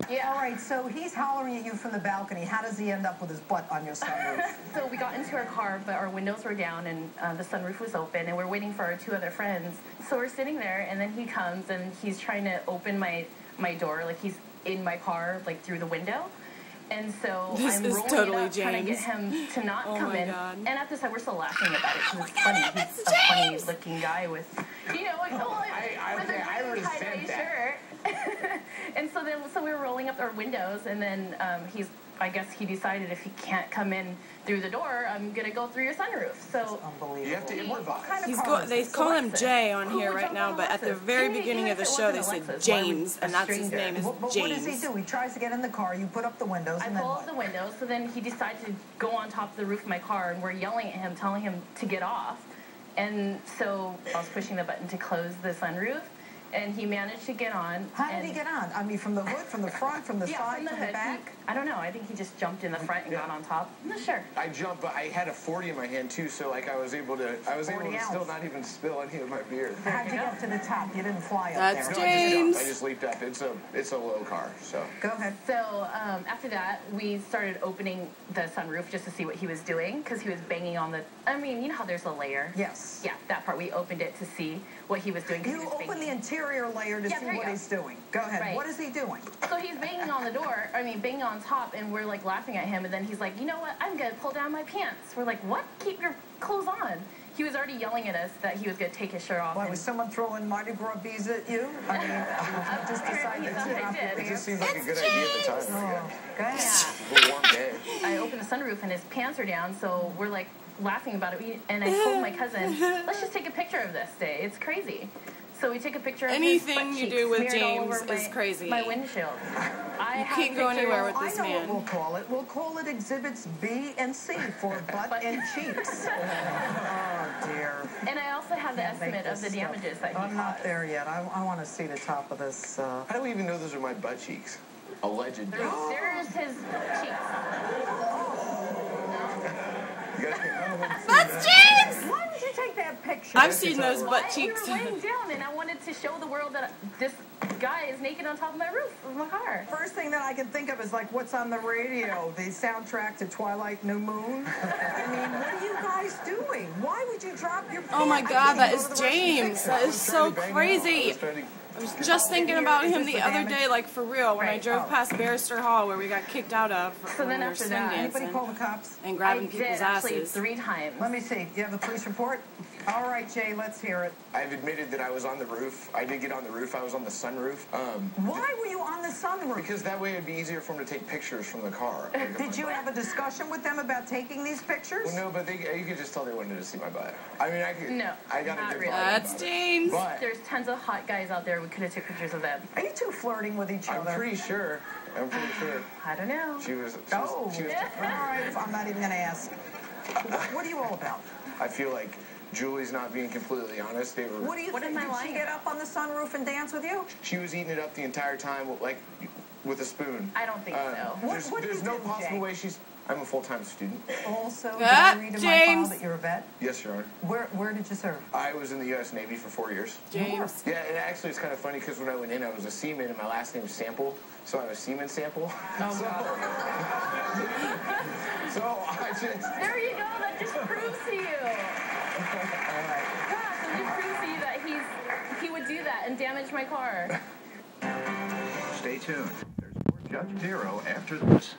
Yeah. All right, so he's hollering at you from the balcony. How does he end up with his butt on your sunroof? So we got into our car, but our windows were down and the sunroof was open, and we're waiting for our two other friends. So we're sitting there, and then he comes, and he's trying to open my door, like he's in my car, like through the window. And so I'm rolling totally it up, trying to get him to not come in. God. And at this time, we're still laughing about it because it's funny. He's a funny-looking guy with, like, with a blue tie-dye shirt. And so we were rolling up our windows, and then I guess he decided if he can't come in through the door, I'm gonna go through your sunroof. So unbelievable. You have to improvise. They call him Jay on here right now, but at the very beginning of the show they said James, and that's his name is James. What does he do? He tries to get in the car. You put up the windows. I pull up the windows, so then he decides to go on top of the roof of my car, and we're yelling at him, telling him to get off. And so I was pushing the button to close the sunroof, and he managed to get on. How did he get on? I mean, from the hood, from the front, from the side, from the back? I don't know. I think he just jumped in the front and got on top. I'm not sure. I jumped, but I had a 40 in my hand too, so like I was able to still not even spill any of my beer. How'd you get to the top? You didn't fly up That's there. James. I just leaped up. It's a low car, so. Go ahead. So after that, we started opening the sunroof just to see what he was doing, because he was banging on the. I mean, you know how there's a layer. Yes. Yeah, that part. We opened it to see what he was doing. You open the interior layer to see what he's doing. Go ahead. Right. What is he doing? So he's banging on the door. I mean, banging on top, and we're like laughing at him. And then he's like, "You know what? I'm gonna pull down my pants." We're like, "What? Keep your clothes on." He was already yelling at us that he was gonna take his shirt off. Why, was someone throwing Mardi Gras bees at you? I mean, just decided to take off your pants. It just seems like a good idea at the time. Oh, go ahead. It's a warm day. I opened the sunroof and his pants are down, so we're like laughing about it. And I told my cousin, "Let's just take a picture of this day. It's crazy." So we take a picture of Anything his you butt do with cheeks James all over is crazy. My windshield. You can't go anywhere with this I know man. what we'll call it. We'll call it Exhibits B and C for butt and cheeks. Oh, dear. And I also have the estimate of the damages that he I'm not caused. there yet. I want to see the top of this. How do we even know those are my butt cheeks? Alleged. There's his cheeks. That's James! Why would you take that picture? I've seen those butt cheeks. We were laying down, and I wanted to show the world that this guy is naked on top of my roof of my car. First thing that I can think of is like what's on the radio, the soundtrack to Twilight New Moon. I mean, what are you guys doing? Why would you drop your pants? Oh my God, that is James. That is so crazy. I was just thinking about him the other day, like for real, when I drove past Barrister Hall, where we got kicked out of So when then we were after swing that, dancing Anybody call the cops? and grabbing people's actually asses. 3 times. Let me see. You have a police report? All right, Jay, let's hear it. I've admitted that I was on the roof. I did get on the roof. I was on the sunroof. Why were you on the sunroof? Because that way it'd be easier for them to take pictures from the car. Did you have a discussion with them about taking these pictures? Well, no, but you could just tell they wanted to see my butt. I mean, I got not a good really. vibe That's about it. James. But There's tons of hot guys out there. We could have took pictures of them. Are you two flirting with each other? I'm pretty sure. I don't know. She was All right, I'm not even going to ask. What are you all about? I feel like Julie's not being completely honest. What do you think? Did she get up on the sunroof and dance with you? She was eating it up the entire time, like with a spoon. I don't think so. What do There's you no do, possible Jay? way she's. I'm a full-time student. Also, did Ah, you read in my James. file that you're a vet? Yes, Your Honor. Where did you serve? I was in the U.S. Navy for 4 years. James. Yeah, and actually it's kind of funny because when I went in, I was a seaman, and my last name was Sample, so I was Seaman Sample. Oh, God. So I just... There you go. That just proves to you. Gosh, it just proves to you that he would do that and damage my car. Stay tuned. There's more Judge Pirro after this.